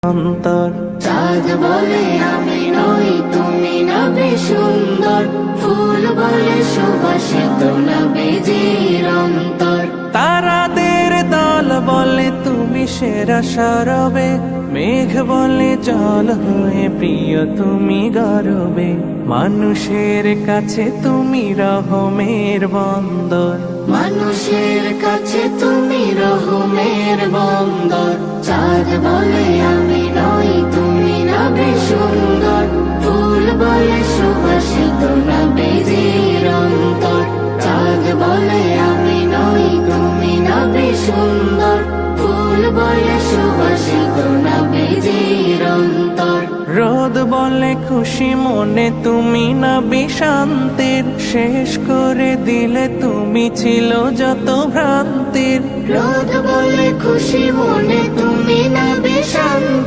অন্তর চাঁদ বলে আমি নই তুমি নবী সুন্দর, ফুল বলে সুবাসিত নবীজির অন্তর। তারাদের দল বলে তুমি সেরা সরবে, মেঘ বলে জল হয়ে প্রিয় তুমি গরবে। মানুষের কাছে তুমি রহমের বন্দর, মানুষের কাছে তুমি রহমের বন্দর। চাঁদ বলে আমি নই তুমি নবী সুন্দর, ফুল বলে সুবাসিত নবীজির অন্তর। চাঁদ বলে আমি নই তুমি নবী সুন্দর, ফুল বলে সুবাসিত নবীজির অন্তর। রোদ বলে খুশি মনে তুমি নবী শান্তির, শেষ করে দিলে তুমি ছিল যত ভ্রান্তির। রোদ বলে খুশি মনে তুমি নবী শান্তি